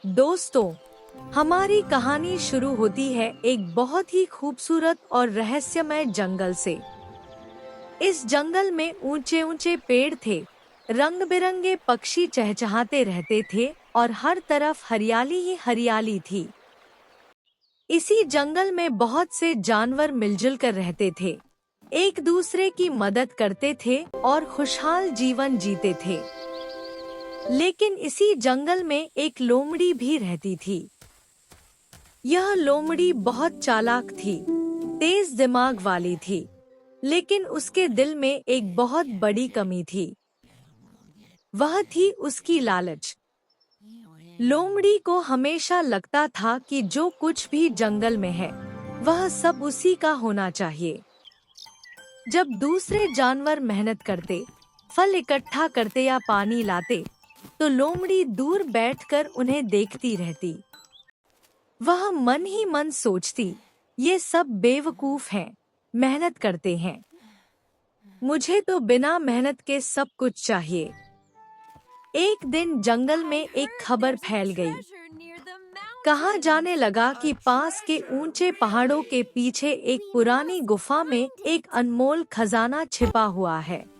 दोस्तों, हमारी कहानी शुरू होती है एक बहुत ही खूबसूरत और रहस्यमय जंगल से। इस जंगल में ऊंचे ऊंचे पेड़ थे, रंग बिरंगे पक्षी चहचहाते रहते थे और हर तरफ हरियाली ही हरियाली थी। इसी जंगल में बहुत से जानवर मिलजुल कर रहते थे, एक दूसरे की मदद करते थे और खुशहाल जीवन जीते थे। लेकिन इसी जंगल में एक लोमड़ी भी रहती थी। यह लोमड़ी बहुत चालाक थी, तेज दिमाग वाली थी, लेकिन उसके दिल में एक बहुत बड़ी कमी थी। वह थी उसकी लालच। लोमड़ी को हमेशा लगता था कि जो कुछ भी जंगल में है, वह सब उसी का होना चाहिए। जब दूसरे जानवर मेहनत करते, फल इकट्ठा करते या पानी लाते, तो लोमड़ी दूर बैठकर उन्हें देखती रहती। वह मन ही मन सोचती, ये सब बेवकूफ हैं, मेहनत करते हैं। मुझे तो बिना मेहनत के सब कुछ चाहिए। एक दिन जंगल में एक खबर फैल गई। कहा जाने लगा कि पास के ऊंचे पहाड़ों के पीछे एक पुरानी गुफा में एक अनमोल खजाना छिपा हुआ है।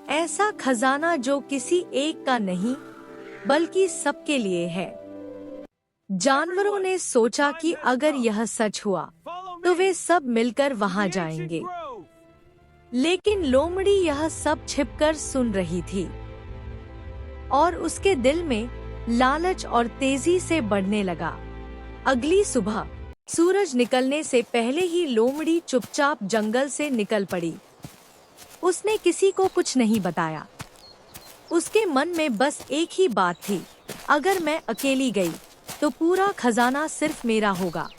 ऐसा खजाना जो किसी एक का नहीं, बल्कि सबके लिए है। जानवरों ने सोचा कि अगर यह सच हुआ, तो वे सब मिलकर वहां जाएंगे। लेकिन लोमड़ी यह सब छिपकर सुन रही थी, और उसके दिल में लालच और तेजी से बढ़ने लगा। अगली सुबह सूरज निकलने से पहले ही लोमड़ी चुपचाप जंगल से निकल पड़ी। उसने किसी को कुछ नहीं बताया। उसके मन में बस एक ही बात थी, अगर मैं अकेली गई, तो पूरा खजाना सिर्फ मेरा होगा।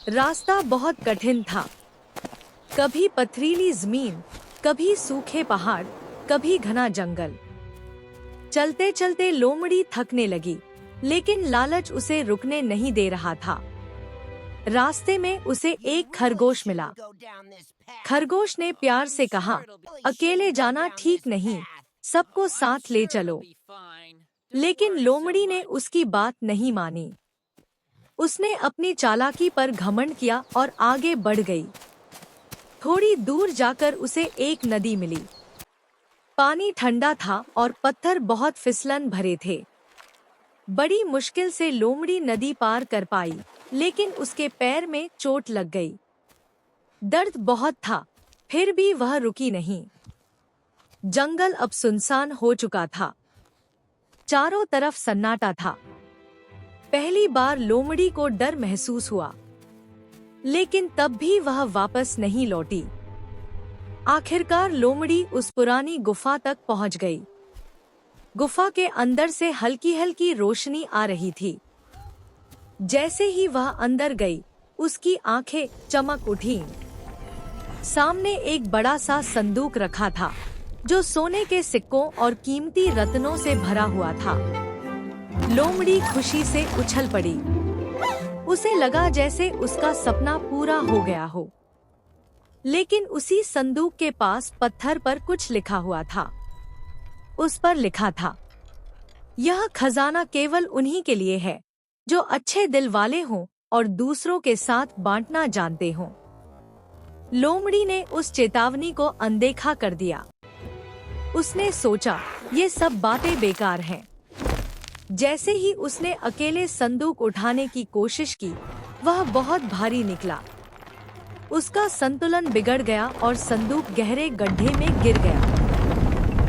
रास्ता बहुत कठिन था, कभी पथरीली जमीन, कभी सूखे पहाड़, कभी घना जंगल। चलते चलते लोमड़ी थकने लगी, लेकिन लालच उसे रुकने नहीं दे रहा था। रास्ते में उसे एक खरगोश मिला। खरगोश ने प्यार से कहा, अकेले जाना ठीक नहीं, सबको साथ ले चलो। लेकिन लोमड़ी ने उसकी बात नहीं मानी। उसने अपनी चालाकी पर घमंड किया और आगे बढ़ गई। थोड़ी दूर जाकर उसे एक नदी मिली। पानी ठंडा था और पत्थर बहुत फिसलन भरे थे। बड़ी मुश्किल से लोमड़ी नदी पार कर पाई, लेकिन उसके पैर में चोट लग गई। दर्द बहुत था, फिर भी वह रुकी नहीं। जंगल अब सुनसान हो चुका था, चारों तरफ सन्नाटा था। पहली बार लोमड़ी को डर महसूस हुआ, लेकिन तब भी वह वापस नहीं लौटी। आखिरकार लोमड़ी उस पुरानी गुफा तक पहुंच गई। गुफा के अंदर से हल्की हल्की रोशनी आ रही थी। जैसे ही वह अंदर गई, उसकी आंखें चमक उठीं। सामने एक बड़ा सा संदूक रखा था, जो सोने के सिक्कों और कीमती रत्नों से भरा हुआ था। लोमड़ी खुशी से उछल पड़ी। उसे लगा जैसे उसका सपना पूरा हो गया हो। लेकिन उसी संदूक के पास पत्थर पर कुछ लिखा हुआ था। उस पर लिखा था, यह खजाना केवल उन्हीं के लिए है, जो अच्छे दिल वाले हों और दूसरों के साथ बांटना जानते हों। लोमड़ी ने उस चेतावनी को अनदेखा कर दिया। उसने सोचा, ये सब बातें बेकार हैं। जैसे ही उसने अकेले संदूक उठाने की कोशिश की, वह बहुत भारी निकला। उसका संतुलन बिगड़ गया और संदूक गहरे गड्ढे में गिर गया।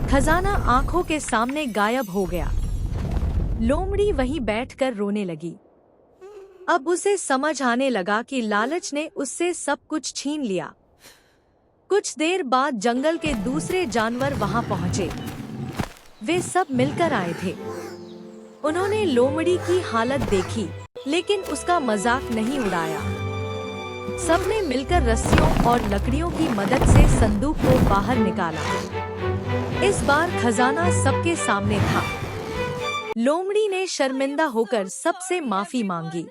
खजाना आंखों के सामने गायब हो गया। लोमड़ी वहीं बैठकर रोने लगी। अब उसे समझ आने लगा कि लालच ने उससे सब कुछ छीन लिया। कुछ देर बाद जंगल के दूसरे जानवर वहां पहुंचे। वे सब मिलकर आए थे। उन्होंने लोमड़ी की हालत देखी, लेकिन उसका मजाक नहीं उड़ाया। सबने मिलकर रस्सियों और लकड़ियों की मदद से संदूक को बाहर निकाला। इस बार खजाना सबके सामने था। लोमड़ी ने शर्मिंदा होकर सबसे माफी मांगी।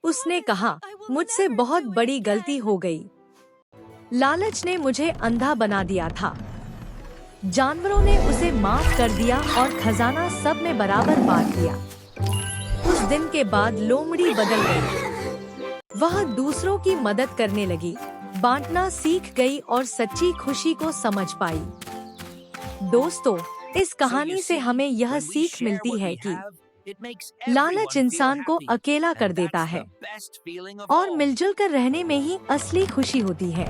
उसने कहा, मुझसे बहुत बड़ी गलती हो गई। लालच ने मुझे अंधा बना दिया था। जानवरों ने उसे माफ कर दिया और खजाना सब ने बराबर बांट दिया। दिन के बाद लोमड़ी बदल गई। वह दूसरों की मदद करने लगी, बांटना सीख गई और सच्ची खुशी को समझ पाई। दोस्तों, इस कहानी से हमें यह सीख मिलती है कि लालच इंसान को अकेला कर देता है और मिलजुल कर रहने में ही असली खुशी होती है।